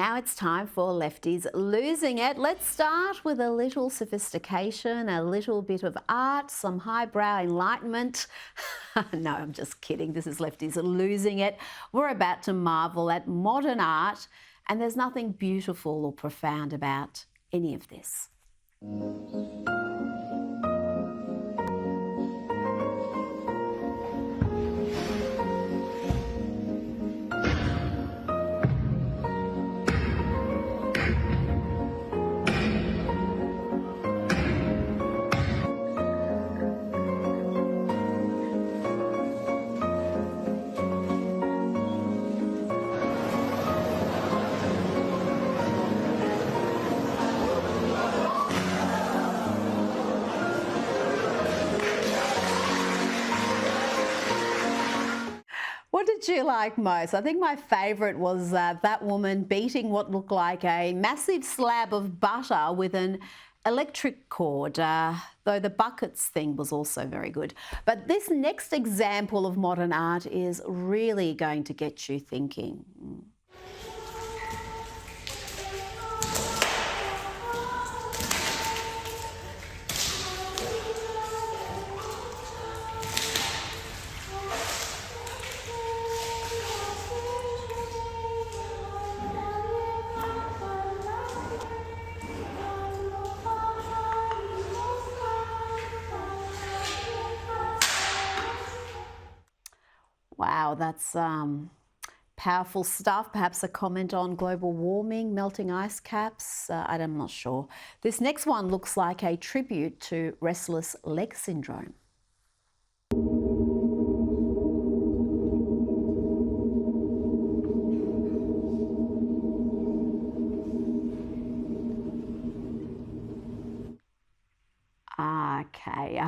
Now it's time for Lefties Losing It. Let's start with a little sophistication, a little bit of art, some highbrow enlightenment. No, I'm just kidding. This is Lefties Losing It. We're about to marvel at modern art, and there's nothing beautiful or profound about any of this. What did you like most? I think my favourite was that woman beating what looked like a massive slab of butter with an electric cord, though the buckets thing was also very good. But this next example of modern art is really going to get you thinking. Wow, that's powerful stuff. Perhaps a comment on global warming, melting ice caps. I'm not sure. This next one looks like a tribute to restless leg syndrome. Okay.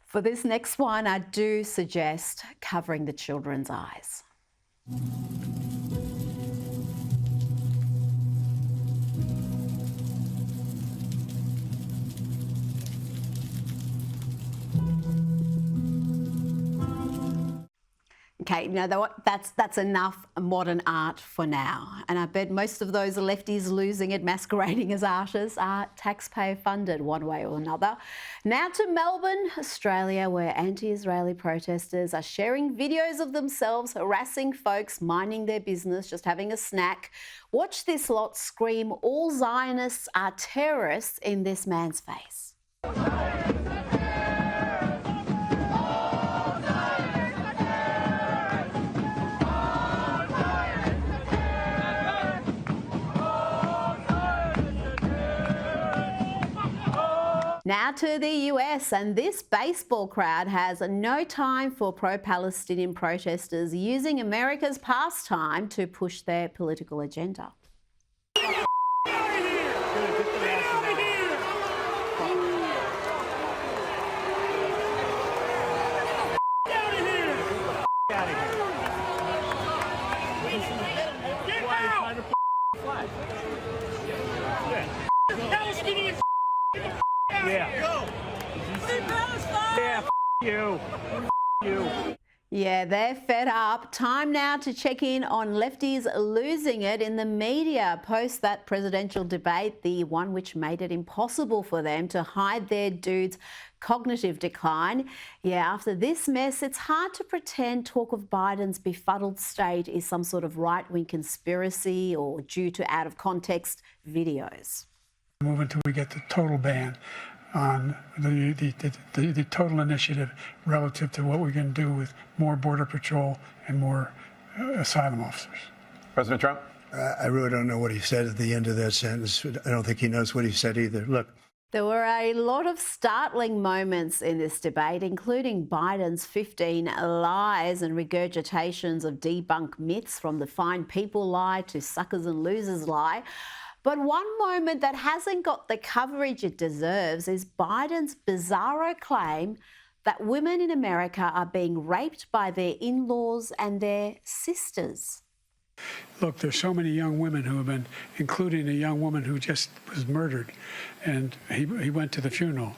For this next one, I do suggest covering the children's eyes. Okay, now that's enough modern art for now. And I bet most of those lefties losing it, masquerading as artists, are taxpayer funded one way or another. Now to Melbourne, Australia, where anti-Israeli protesters are sharing videos of themselves harassing folks minding their business, just having a snack. Watch this lot scream, "All Zionists are terrorists," in this man's face. Now to the US, and this baseball crowd has no time for pro-Palestinian protesters using America's pastime to push their political agenda. Yeah, they're fed up. Time now to check in on Lefties losing it in the media post that presidential debate, the one which made it impossible for them to hide their dude's cognitive decline. Yeah, after this mess, it's hard to pretend talk of Biden's befuddled state is some sort of right-wing conspiracy or due to out-of-context videos. Move until we get the total ban on the total initiative relative to what we're going to do with more Border Patrol and more asylum officers. President Trump? I really don't know what he said at the end of that sentence. I don't think he knows what he said either. Look. There were a lot of startling moments in this debate, including Biden's 15 lies and regurgitations of debunked myths, from the fine people lie to suckers and losers lie. But one moment that hasn't got the coverage it deserves is Biden's bizarro claim that women in America are being raped by their in-laws and their sisters. Look, there's so many young women who have been, including a young woman who just was murdered, and he went to the funeral.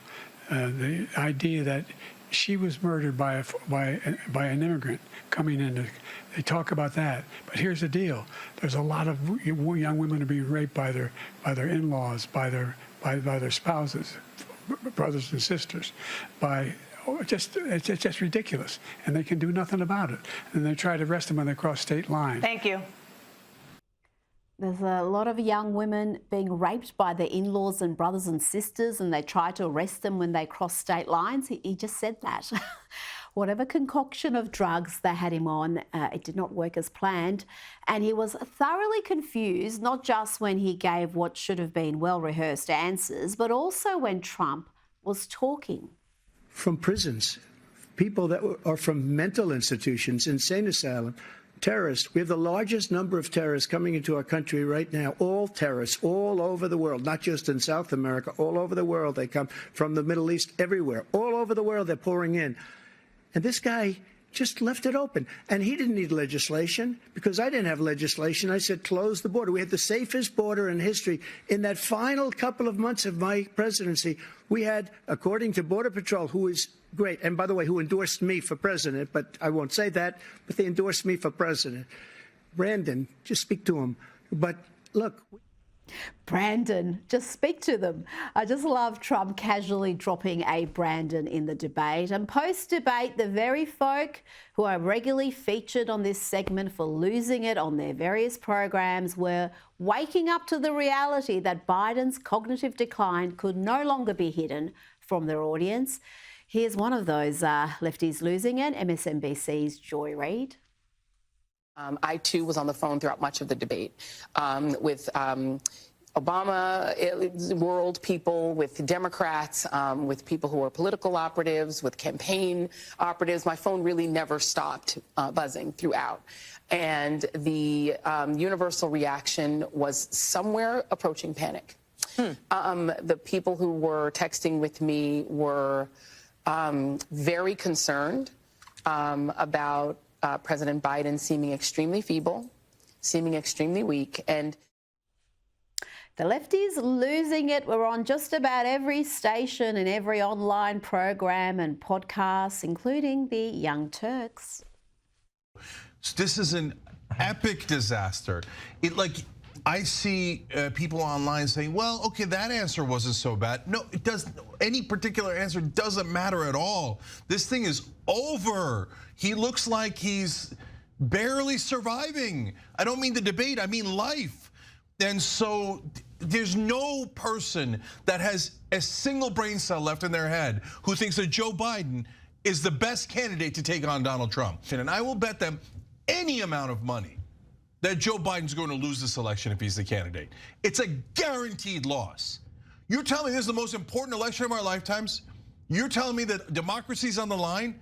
The idea that She was murdered by an immigrant coming in. They talk about that, but here's the deal: there's a lot of young women are being raped by their in-laws, by their spouses, brothers and sisters, it's just ridiculous, and they can do nothing about it. And they try to arrest them when they cross state lines. Thank you. There's a lot of young women being raped by their in-laws and brothers and sisters, and they try to arrest them when they cross state lines. He just said that. Whatever concoction of drugs they had him on, it did not work as planned. And he was thoroughly confused, not just when he gave what should have been well-rehearsed answers, but also when Trump was talking. From prisons, people that are from mental institutions, insane asylum, terrorists. We have the largest number of terrorists coming into our country right now, all terrorists, all over the world, not just in South America, all over the world. They come from the Middle East, everywhere. All over the world, they're pouring in. And this guy just left it open. And he didn't need legislation because I didn't have legislation. I said, close the border. We had the safest border in history. In that final couple of months of my presidency, we had, according to Border Patrol, who is great, and by the way, who endorsed me for president, but I won't say that, but they endorsed me for president. Brandon, just speak to him. But look. Brandon, just speak to them. I just love Trump casually dropping a Brandon in the debate. And post-debate, the very folk who are regularly featured on this segment for losing it on their various programs were waking up to the reality that Biden's cognitive decline could no longer be hidden from their audience. Here's one of those lefties losing it, MSNBC's Joy Reid. I, too, was on the phone throughout much of the debate with Obama world people, with Democrats, with people who are political operatives, with campaign operatives. My phone really never stopped buzzing throughout. And the universal reaction was somewhere approaching panic. The people who were texting with me were very concerned about President Biden seeming extremely feeble, seeming extremely weak. And the lefties losing it were on just about every station and every online program and podcast, including the Young Turks. This is an epic disaster. I see people online saying, well, okay, that answer wasn't so bad. No, it doesn't. Any particular answer doesn't matter at all. This thing is over. He looks like he's barely surviving. I don't mean the debate, I mean life. And so there's no person that has a single brain cell left in their head who thinks that Joe Biden is the best candidate to take on Donald Trump. And I will bet them any amount of money that Joe Biden's going to lose this election if he's the candidate. It's a guaranteed loss. You're telling me this is the most important election of our lifetimes? You're telling me that democracy's on the line,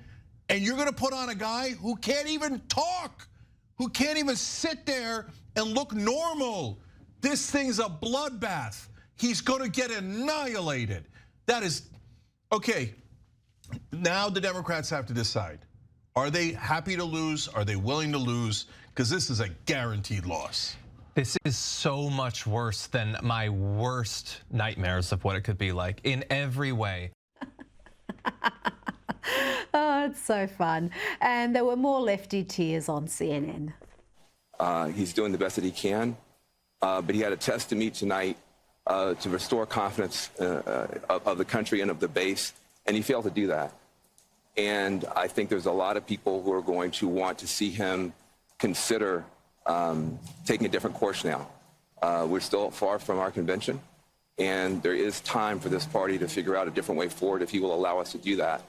and you're gonna put on a guy who can't even talk, who can't even sit there and look normal. This thing's a bloodbath. He's gonna get annihilated. That is, okay, now the Democrats have to decide. Are they happy to lose? Are they willing to lose? Because this is a guaranteed loss. This is so much worse than my worst nightmares of what it could be like in every way. Oh, it's so fun. And there were more lefty tears on CNN. He's doing the best that he can, but he had a test to meet tonight to restore confidence of the country and of the base, and he failed to do that. And I think there's a lot of people who are going to want to see him consider taking a different course now. We're still far from our convention, and there is time for this party to figure out a different way forward if he will allow us to do that.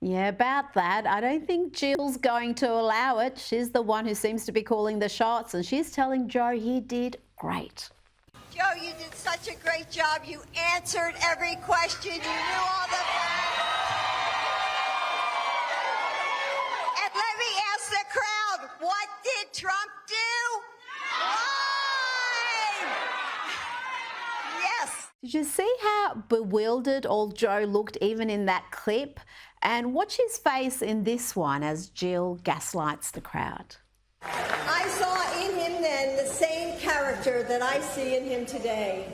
Yeah, about that, I don't think Jill's going to allow it. She's the one who seems to be calling the shots, and she's telling Joe he did great. Joe, you did such a great job. You answered every question. You knew all the... And let me ask the crowd, what did Trump do? Why? Yes. Did you see how bewildered old Joe looked even in that clip? And watch his face in this one as Jill gaslights the crowd. I saw in him then the same character that I see in him today.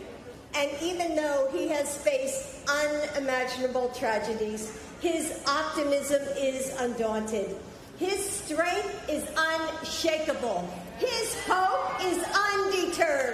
And even though he has faced unimaginable tragedies, His optimism is undaunted. His strength is unshakable. His hope is undeterred.